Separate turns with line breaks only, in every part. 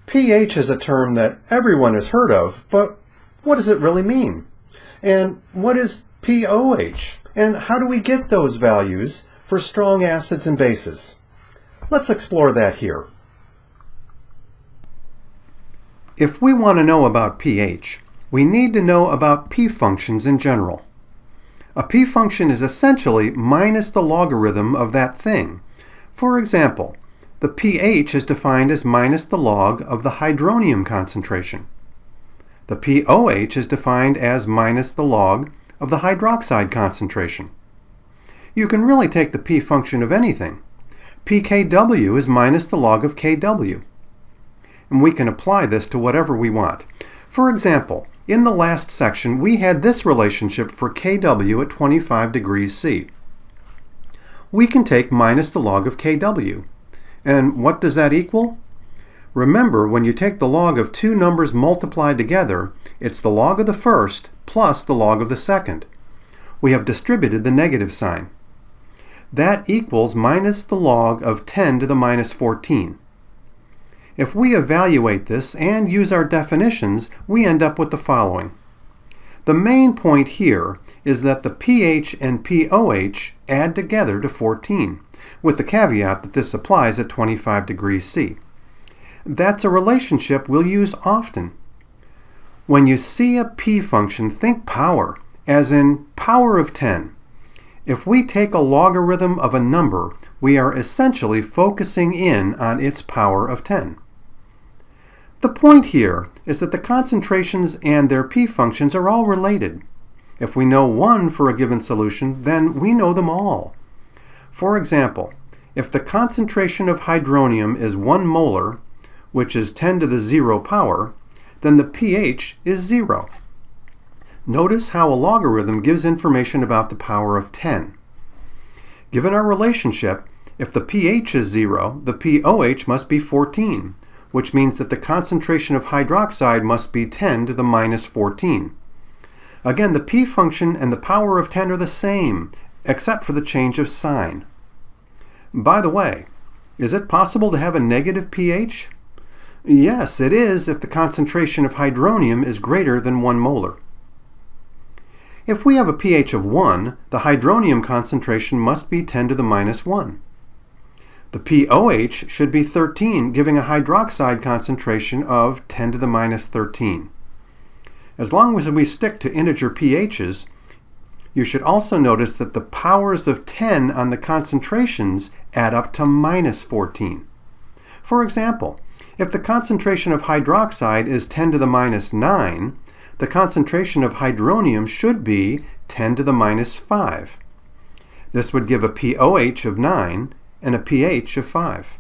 pH is a term that everyone has heard of, but what does it really mean? And what is pOH? And how do we get those values for strong acids and bases? Let's explore that here. If we want to know about pH, we need to know about p-functions in general. A p-function is essentially minus the logarithm of that thing. For example, the pH is defined as minus the log of the hydronium concentration. The pOH is defined as minus the log of the hydroxide concentration. You can really take the p-function of anything. pKw is minus the log of Kw. And we can apply this to whatever we want. For example, in the last section we had this relationship for Kw at 25 degrees C. We can take minus the log of Kw. And what does that equal? Remember, when you take the log of two numbers multiplied together, it's the log of the first plus the log of the second. We have distributed the negative sign. That equals minus the log of 10 to the minus 14. If we evaluate this and use our definitions, we end up with the following. The main point here is that the pH and pOH add together to 14, with the caveat that this applies at 25 degrees C. That's a relationship we'll use often. When you see a p-function, think power, as in power of 10. If we take a logarithm of a number, we are essentially focusing in on its power of 10. The point here is that the concentrations and their p-functions are all related. If we know one for a given solution, then we know them all. For example, if the concentration of hydronium is 1 molar, which is 10 to the 0 power, then the pH is 0. Notice how a logarithm gives information about the power of 10. Given our relationship, if the pH is 0, the pOH must be 14, which means that the concentration of hydroxide must be 10 to the minus 14. Again, the p-function and the power of 10 are the same, except for the change of sign. By the way, is it possible to have a negative pH? Yes, it is if the concentration of hydronium is greater than 1 molar. If we have a pH of 1, the hydronium concentration must be 10 to the minus 1. The pOH should be 13, giving a hydroxide concentration of 10 to the minus 13. As long as we stick to integer pHs, you should also notice that the powers of 10 on the concentrations add up to minus 14. For example, if the concentration of hydroxide is 10 to the minus 9, the concentration of hydronium should be 10 to the minus 5. This would give a pOH of 9 and a pH of 5.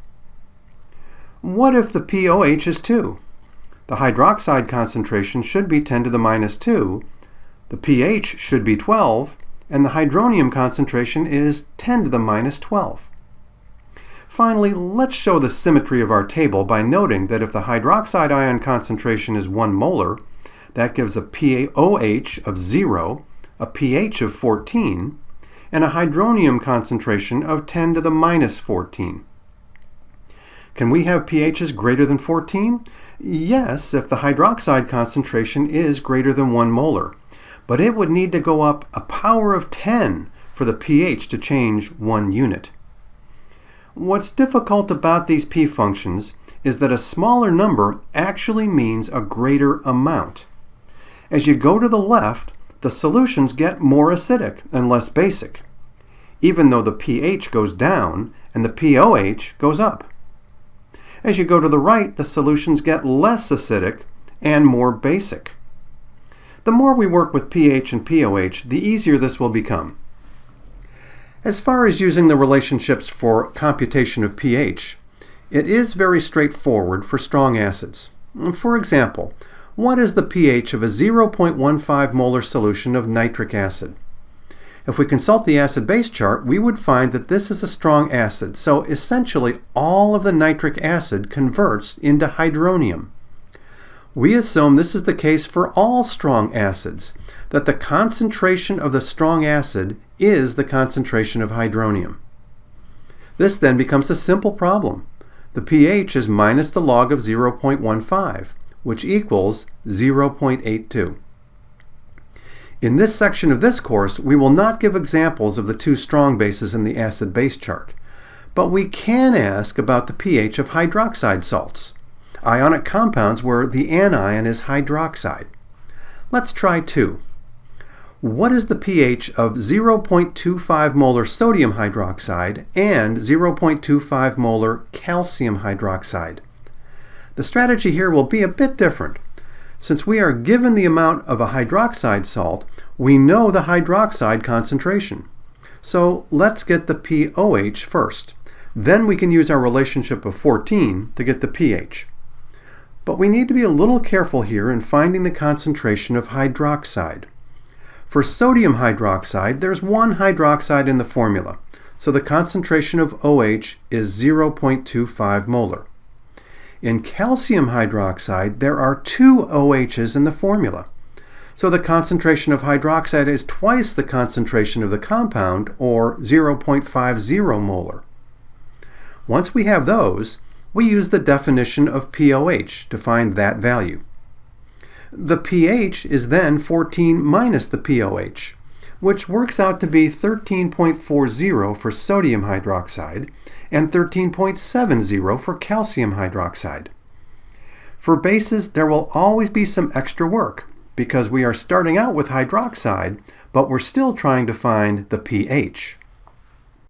What if the pOH is 2? The hydroxide concentration should be 10 to the minus 2, the pH should be 12, and the hydronium concentration is 10 to the minus 12. Finally, let's show the symmetry of our table by noting that if the hydroxide ion concentration is 1 molar, that gives a pOH of 0, a pH of 14, and a hydronium concentration of 10 to the minus 14. Can we have pHs greater than 14? Yes, if the hydroxide concentration is greater than 1 molar, but it would need to go up a power of 10 for the pH to change 1 unit. What's difficult about these p-functions is that a smaller number actually means a greater amount. As you go to the left, the solutions get more acidic and less basic, even though the pH goes down and the pOH goes up. As you go to the right, the solutions get less acidic and more basic. The more we work with pH and pOH, the easier this will become. As far as using the relationships for computation of pH, it is very straightforward for strong acids. For example, what is the pH of a 0.15 molar solution of nitric acid? If we consult the acid-base chart, we would find that this is a strong acid, so essentially all of the nitric acid converts into hydronium. We assume this is the case for all strong acids, that the concentration of the strong acid is the concentration of hydronium. This then becomes a simple problem. The pH is minus the log of 0.15, which equals 0.82. In this section of this course, we will not give examples of the two strong bases in the acid-base chart, but we can ask about the pH of hydroxide salts, ionic compounds where the anion is hydroxide. Let's try two. What is the pH of 0.25 molar sodium hydroxide and 0.25 molar calcium hydroxide? The strategy here will be a bit different. Since we are given the amount of a hydroxide salt, we know the hydroxide concentration. So let's get the pOH first. Then we can use our relationship of 14 to get the pH. But we need to be a little careful here in finding the concentration of hydroxide. For sodium hydroxide, there's one hydroxide in the formula, so the concentration of OH is 0.25 molar. In calcium hydroxide, there are two OHs in the formula, so the concentration of hydroxide is twice the concentration of the compound, or 0.50 molar. Once we have those, we use the definition of pOH to find that value. The pH is then 14 minus the pOH, which works out to be 13.40 for sodium hydroxide and 13.70 for calcium hydroxide. For bases, there will always be some extra work because we are starting out with hydroxide, but we're still trying to find the pH.